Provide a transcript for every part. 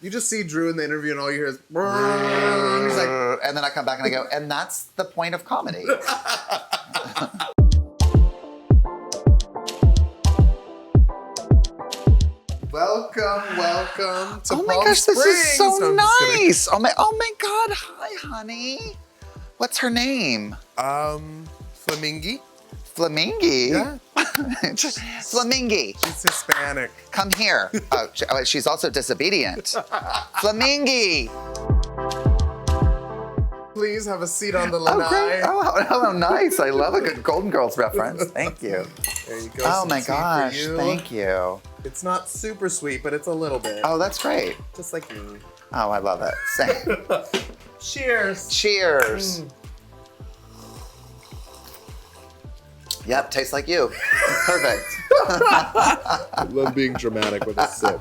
You just see Drew in the interview and all you hear is, and he's like, and then I come back and I go, and that's the point of comedy. Welcome to Oh my Palm gosh, Springs. this is so No, I'm just kidding. nice. Oh my God, hi, honey. What's her name? Flamingi. Flamingi? Yeah. Flamingi. She's Hispanic. Come here. She's also disobedient. Flamingi. Please have a seat on the lanai. Oh, great. Oh, nice. I love a good Golden Girls reference. Thank you. There you go. Oh some my tea for gosh, you. thank you. It's not super sweet, but it's a little bit. Oh, that's great. Just like me. Oh, I love it. Same. Cheers. Cheers. Yep, tastes like you. Perfect. I love being dramatic with a sip.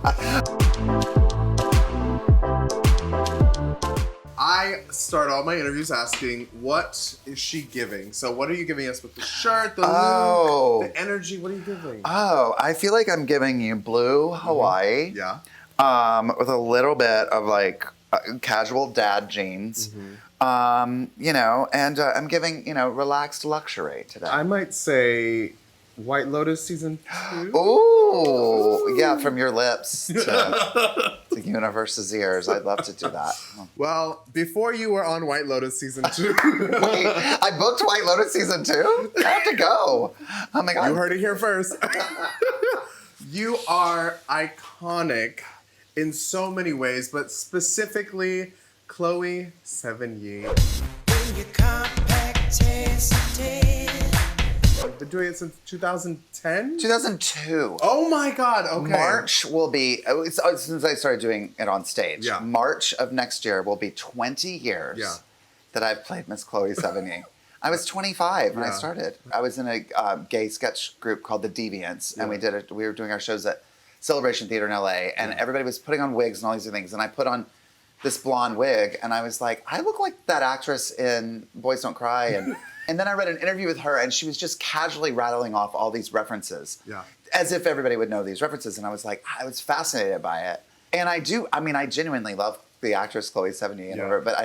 I start all my interviews asking, what is she giving? So what are you giving us with the shirt, the look, the energy? What are you giving? Oh, I feel like I'm giving you blue Hawaii. Yeah. With a little bit of like casual dad jeans. You know, and I'm giving, you know, relaxed luxury today. I might say White Lotus season 2. Ooh, yeah, from your lips to the universe's ears. I'd love to do that. Well, before you were on White Lotus season 2. Wait, I booked White Lotus season 2? I have to go. Oh my God. You heard it here first. You are iconic in so many ways, but specifically Chloë Sevigny. I've been doing it since 2010? 2002. Oh my God, okay. March will be, since I started doing it on stage, Yeah. March of next year will be 20 years that I've played Miss Chloë Sevigny. I was 25 when I started. I was in a gay sketch group called The Deviants, and we were doing our shows at Celebration Theater in LA, and everybody was putting on wigs and all these other things, and I put on this blonde wig, and I was like, I look like that actress in Boys Don't Cry, and then I read an interview with her, and she was just casually rattling off all these references, as if everybody would know these references, and I was like, I was fascinated by it. And I genuinely love the actress Chloë Sevigny, and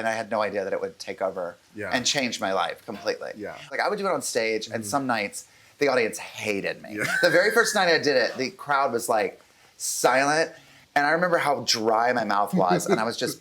I had no idea that it would take over and change my life completely. Like, I would do it on stage, and some nights, the audience hated me. The very first night I did it, the crowd was like silent, and I remember how dry my mouth was, and I was just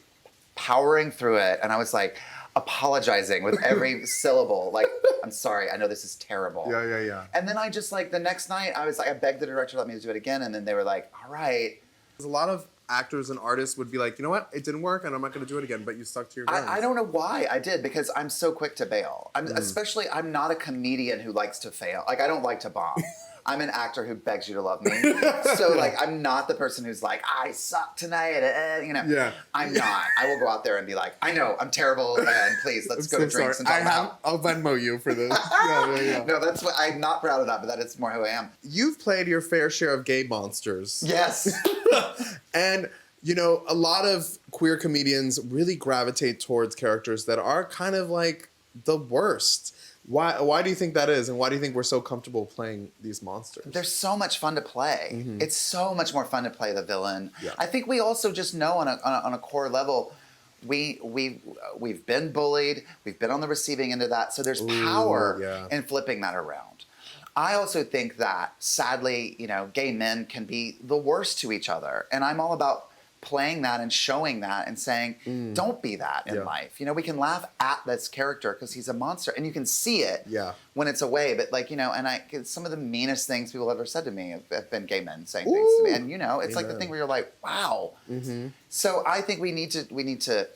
powering through it, and I was like apologizing with every syllable, like, I'm sorry, I know this is terrible. And then I just, like, the next night, I was like, I begged the director to let me do it again, and then they were like, all right. A lot of actors and artists would be like, you know what, it didn't work, and I'm not going to do it again, but you stuck to your guns. I don't know why I did, because I'm so quick to bail. Especially, I'm not a comedian who likes to fail. Like, I don't like to bomb. I'm an actor who begs you to love me. So, like, I'm not the person who's like, I suck tonight, you know. I'm not. I will go out there and be like, I know, I'm terrible, and please, let's go to drinks and talk about. I'll Venmo you for this. No, that's what, I'm not proud of that, but that is more who I am. You've played your fair share of gay monsters. Yes. And, you know, a lot of queer comedians really gravitate towards characters that are kind of like the worst. Why do you think that is? And why do you think we're so comfortable playing these monsters? They're so much fun to play. It's so much more fun to play the villain. I think we also just know on a core level, we've been bullied. We've been on the receiving end of that. So there's power in flipping that around. I also think that, sadly, you know, gay men can be the worst to each other. And I'm all about playing that and showing that and saying, don't be that in life. You know, we can laugh at this character because he's a monster, and you can see it when it's away. But, like, you know, and some of the meanest things people ever said to me have been gay men saying things to me. And, you know, it's like the thing where you're like, wow. So I think we need to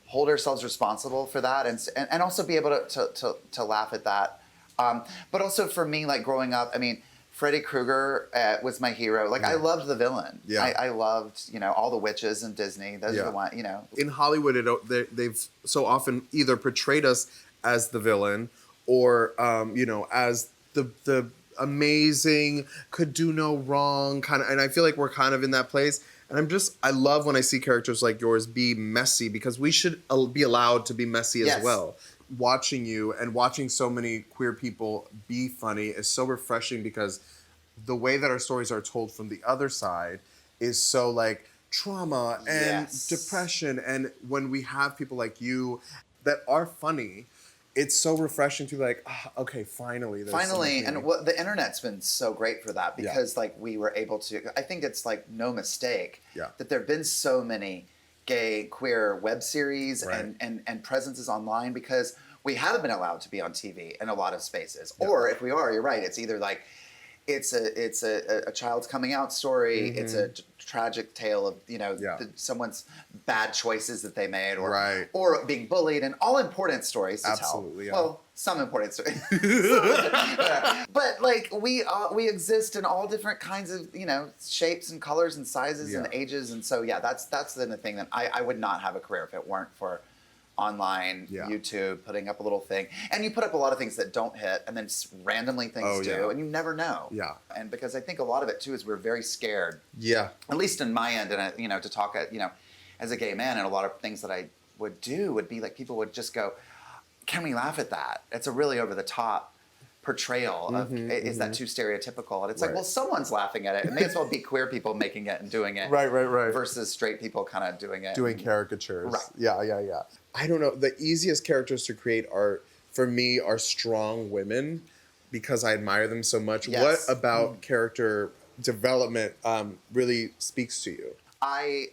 hold ourselves responsible for that, and also be able to laugh at that. But also for me, like, growing up, I mean, Freddy Krueger was my hero. Like, I loved the villain. I loved, you know, all the witches in Disney. Those are the ones, you know. In Hollywood, they've so often either portrayed us as the villain or, you know, as the amazing, could do no wrong kind of. And I feel like we're kind of in that place. And I love when I see characters like yours be messy, because we should be allowed to be messy as well. Watching you and watching so many queer people be funny is so refreshing, because the way that our stories are told from the other side is so, like, trauma and depression. And when we have people like you that are funny, it's so refreshing to be like, okay, finally. Finally, and the internet's been so great for that because like we were able to, I think it's like no mistake that there have been so many gay, queer web series and presences online because we haven't been allowed to be on TV in a lot of spaces. Or if we are, you're right, it's either like, it's a child's coming out story. It's a tragic tale of someone's bad choices that they made, or being bullied, and all important stories to tell. Well, some important stories, but like we exist in all different kinds of shapes and colors and sizes and ages, and so that's the thing that I would not have a career if it weren't for online, YouTube, putting up a little thing. And you put up a lot of things that don't hit, and then randomly things do, and you never know. And because I think a lot of it, too, is we're very scared. At least in my end, and to talk, as a gay man, and a lot of things that I would do would be like, people would just go, can we laugh at that? It's a really over-the-top portrayal of, is that too stereotypical? And it's like, well, someone's laughing at it. It may as well be queer people making it and doing it. Versus straight people kind of doing it. Doing caricatures. Yeah. I don't know. The easiest characters to create for me, are strong women because I admire them so much. What about character development really speaks to you? I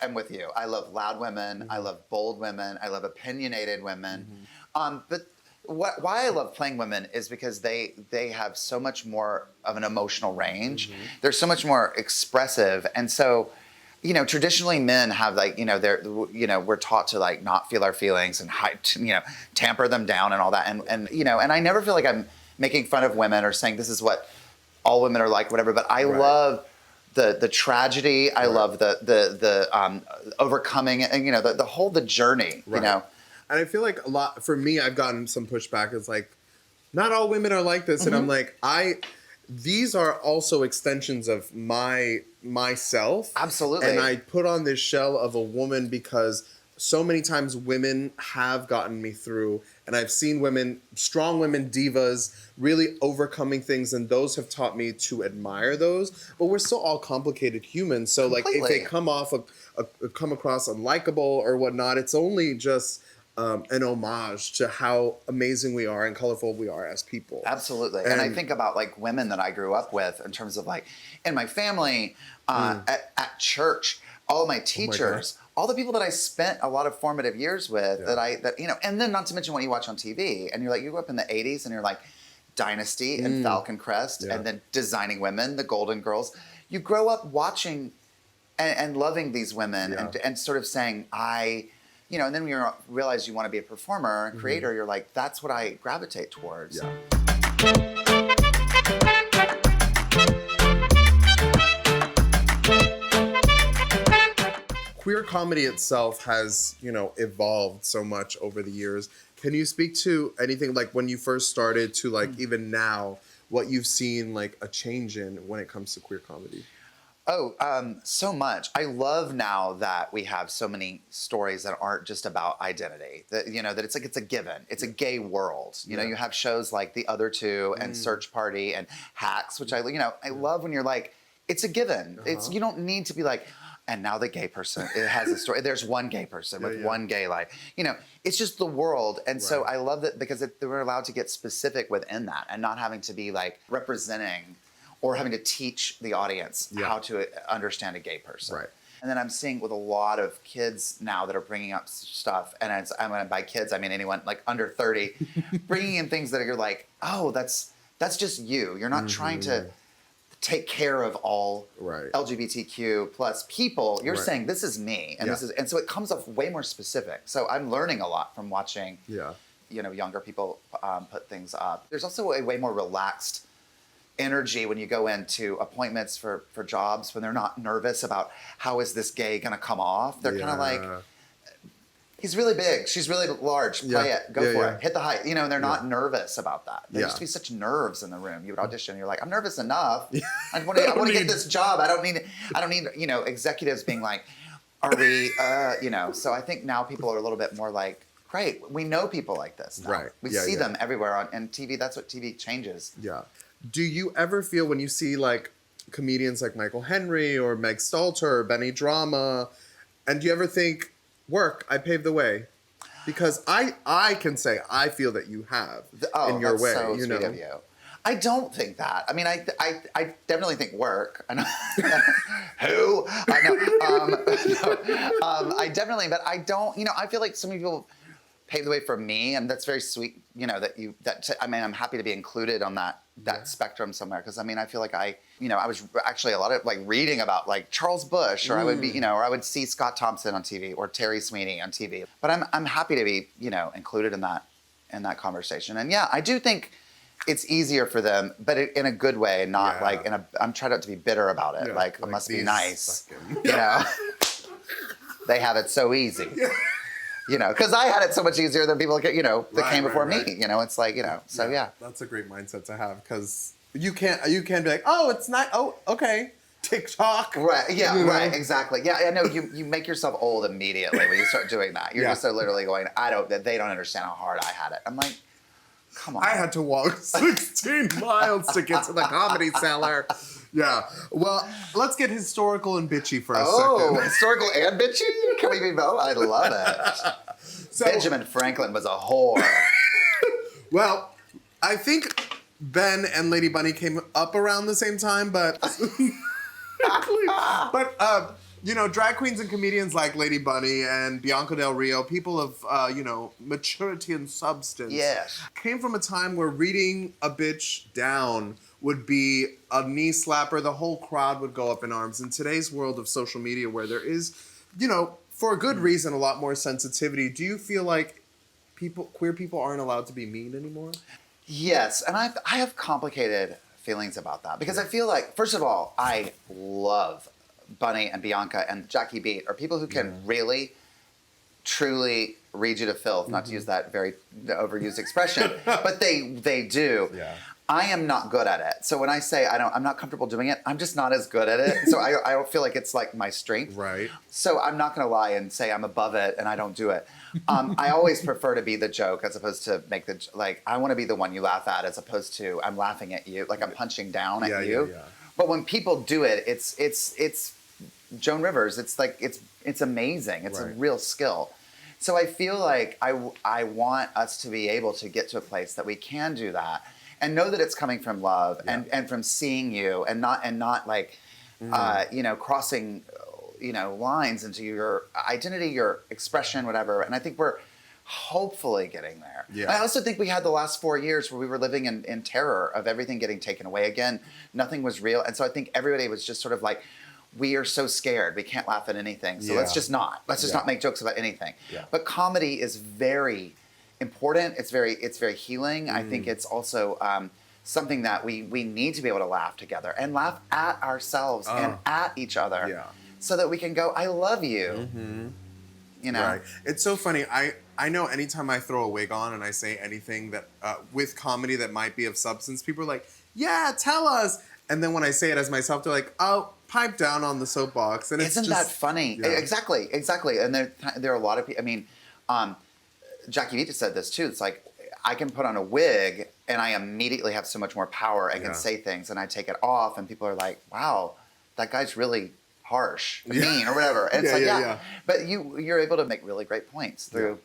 am with you. I love loud women. I love bold women. I love opinionated women. But why I love playing women is because they have so much more of an emotional range. They're so much more expressive, and so traditionally men have like we're taught to like not feel our feelings and tamper them down and all that, and I never feel like I'm making fun of women or saying this is what all women are like, whatever. But I love the tragedy. I love the overcoming, and the journey. And I feel like a lot, for me, I've gotten some pushback. It's like, not all women are like this. And I'm like, these are also extensions of myself. Absolutely. And I put on this shell of a woman because so many times women have gotten me through. And I've seen women, strong women, divas, really overcoming things. And those have taught me to admire those. But we're still all complicated humans. So like if they come across unlikable or whatnot, it's only just an homage to how amazing we are and colorful we are as people. Absolutely. And I think about like women that I grew up with in terms of like in my family, at church, all of my teachers, all the people that I spent a lot of formative years with and then not to mention what you watch on TV, and you're like, you grew up in the 80s and you're like Dynasty and Falcon Crest and then Designing Women, the Golden Girls. You grow up watching and loving these women and sort of saying, and then when you realize you want to be a performer and creator, you're like, that's what I gravitate towards. Queer comedy itself has, evolved so much over the years. Can you speak to anything like when you first started to like even now, what you've seen like a change in when it comes to queer comedy? So much. I love now that we have so many stories that aren't just about identity. That that it's like it's a given. It's a gay world. You have shows like The Other Two and Search Party and Hacks, which I love when you're like, it's a given. It's you don't need to be like, and now the gay person, it has a story. There's one gay person with one gay life. It's just the world. And so I love that because we're allowed to get specific within that and not having to be like representing or having to teach the audience how to understand a gay person. And then I'm seeing with a lot of kids now that are bringing up stuff, and by kids, I mean anyone like under 30, bringing in things that you're like, oh, that's just you. You're not trying to take care of all LGBTQ plus people. You're saying this is me, and and so it comes off way more specific. So I'm learning a lot from watching, younger people put things up. There's also a way more relaxed energy when you go into appointments for jobs, when they're not nervous about how is this gay gonna come off. They're kind of like, he's really big, she's really large, play it, go for it, hit the height, and they're not nervous about that. There used to be such nerves in the room. You would audition, you're like, I'm nervous enough. I want to get this job. I don't need executives being like, are we so I think now people are a little bit more like, great, we know people like this now. We see them everywhere on TV. That's what TV changes. Do you ever feel when you see like comedians like Michael Henry or Meg Stalter or Benny Drama, and do you ever think, work, I paved the way? Because I can say I feel that you have in your way. So you sweet know, of you. I don't think that. I mean, I definitely think work. I know who. I know. No, I definitely, but I don't. You know, I feel like so many people pave the way for me, and that's very sweet. You know I mean, I'm happy to be included on that spectrum somewhere, because I mean, I feel like I was actually a lot of like reading about like Charles Bush, or I would be, or I would see Scott Thompson on TV or Terry Sweeney on TV. But I'm happy to be, included in that conversation. And yeah, I do think it's easier for them, but in a good way, not like I'm trying not to be bitter about it. Like it must be nice, They have it so easy. Because I had it so much easier than people, that came before me. It's like, so yeah. That's a great mindset to have, because you can't be like, oh, it's not, oh, okay, TikTok. Right, yeah, right, exactly. Yeah, I know you make yourself old immediately when you start doing that. You're just so literally going, they don't understand how hard I had it. I'm like, come on. I had to walk 16 miles to get to the Comedy Cellar. Yeah. Well, let's get historical and bitchy for a second. Oh, historical and bitchy? Can we be both? I love it. So, Benjamin Franklin was a whore. Well, I think Ben and Lady Bunny came up around the same time, but drag queens and comedians like Lady Bunny and Bianca Del Rio, people of maturity and substance, came from a time where reading a bitch down would be a knee slapper. The whole crowd would go up in arms. In today's world of social media, where there is, for a good reason, a lot more sensitivity, do you feel like queer people aren't allowed to be mean anymore? Yes, and I have complicated feelings about that, because I feel like, first of all, I love Bunny and Bianca and Jackie Beat are people who can really, truly read you to filth, not to use that very overused expression, but they do. Yeah. I am not good at it. So when I say I'm not comfortable doing it, I'm just not as good at it. So I don't feel like it's like my strength. Right. So I'm not going to lie and say I'm above it and I don't do it. I always prefer to be the joke as opposed to I want to be the one you laugh at, as opposed to I'm laughing at you, like I'm punching down at you. Yeah. But when people do it, it's Joan Rivers. It's like it's amazing. It's a real skill. So I feel like I want us to be able to get to a place that we can do that. And know that it's coming from love and from seeing you and not like, crossing, lines into your identity, your expression, whatever. And I think we're hopefully getting there. Yeah. I also think we had the last 4 years where we were living in terror of everything getting taken away again. Nothing was real. And so I think everybody was just sort of like, we are so scared. We can't laugh at anything. So let's just not. Let's just not make jokes about anything. Yeah. But comedy is very important. It's very healing. I think it's also something that we need to be able to laugh together and laugh at ourselves and at each other, so that we can go, I love you. Mm-hmm. Right. It's so funny. I know anytime I throw a wig on and I say anything that with comedy that might be of substance, people are like, yeah, tell us. And then when I say it as myself, they're like, oh, pipe down on the soapbox. And isn't that funny? Yeah. Exactly. And there are a lot of people. I mean, Jackie Vita said this too. It's like, I can put on a wig and I immediately have so much more power. I can say things, and I take it off and people are like, wow, that guy's really harsh, mean, or whatever. And it's like, But you're able to make really great points through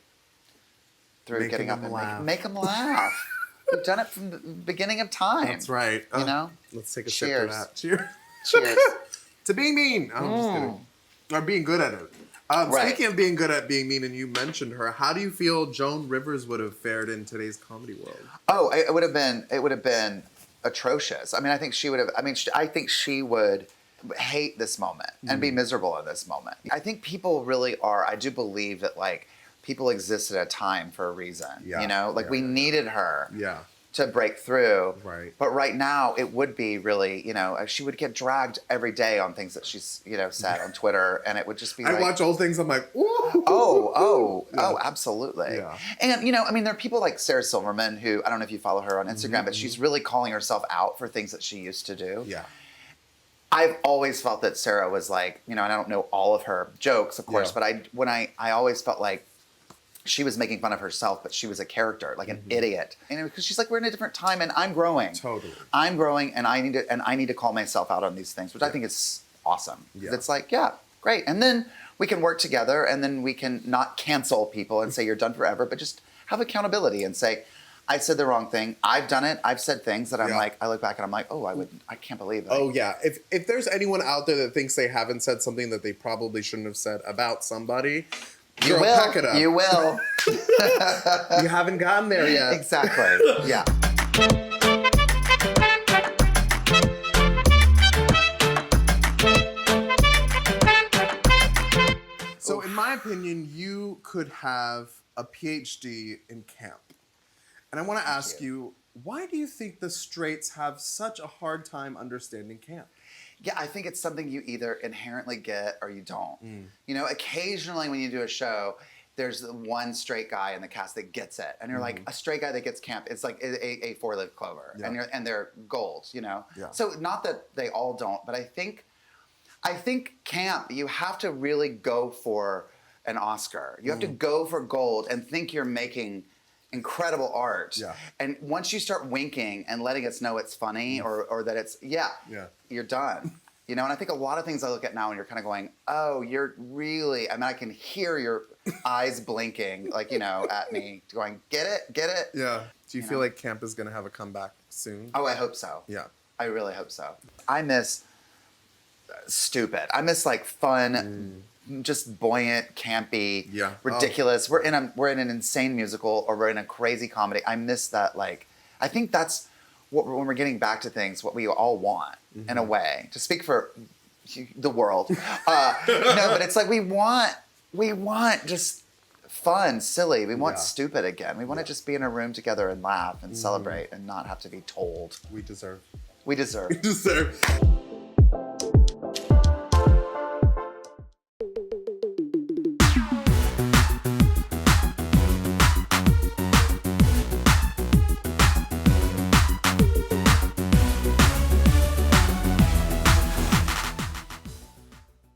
getting up and make them laugh. We've done it from the beginning of time. That's right. Let's take a sip of that. Cheers. Cheers. To being mean. I'm just kidding. Or being good at it. Speaking of being good at being mean, and you mentioned her, how do you feel Joan Rivers would have fared in today's comedy world? Oh, it would have been atrocious. I mean, I think she would have. I mean, I think she would hate this moment and be miserable in this moment. I think people really are. I do believe that people exist at a time for a reason. Yeah. We needed her. Yeah. To break through. Right. But right now, it would be really, she would get dragged every day on things that she's, said on Twitter, and it would just be I watch old things, I'm like, ooh. Oh, absolutely. Yeah. And, there are people like Sarah Silverman, who, I don't know if you follow her on Instagram, but she's really calling herself out for things that she used to do. Yeah. I've always felt that Sarah was and I don't know all of her jokes, of course, but I always felt like she was making fun of herself, but she was a character, like an idiot. And because she's like, we're in a different time, and I'm growing. Totally. I'm growing, and I need to call myself out on these things, which I think is awesome. Yeah. It's like, yeah, great. And then we can work together, and then we can not cancel people and say you're done forever, but just have accountability and say, I said the wrong thing. I've done it. I've said things that I'm like, I look back and I'm like, oh, I can't believe that. Oh yeah. If there's anyone out there that thinks they haven't said something that they probably shouldn't have said about somebody, you will. Pack it up. You will. You haven't gotten there yet. Exactly. Yeah. So in my opinion, you could have a PhD in camp. And I want to ask you, why do you think the straights have such a hard time understanding camp? Yeah, I think it's something you either inherently get or you don't. You know, occasionally when you do a show, there's the one straight guy in the cast that gets it. And you're like, a straight guy that gets camp, it's like a four-leaf clover. Yeah. And they're gold, you know? Yeah. So not that they all don't, but I think camp, you have to really go for an Oscar. You have to go for gold and think you're making incredible art. Yeah. And once you start winking and letting us know it's funny or that it's, you're done. You know, and I think a lot of things I look at now and you're kind of going, oh, you're really, I mean, I can hear your eyes blinking, like, you know, at me, going, get it? Yeah. Do you feel like camp is going to have a comeback soon? Oh, I hope so. Yeah. I really hope so. I miss stupid. I miss like fun, just buoyant, campy, ridiculous. We're in an insane musical or we're in a crazy comedy. I miss that. Like, I think that's what when we're getting back to things, what we all want in a way. To speak for the world, no, but it's like we want just fun, silly. We want stupid again. We want to just be in a room together and laugh and celebrate and not have to be told. We deserve. We deserve. We deserve.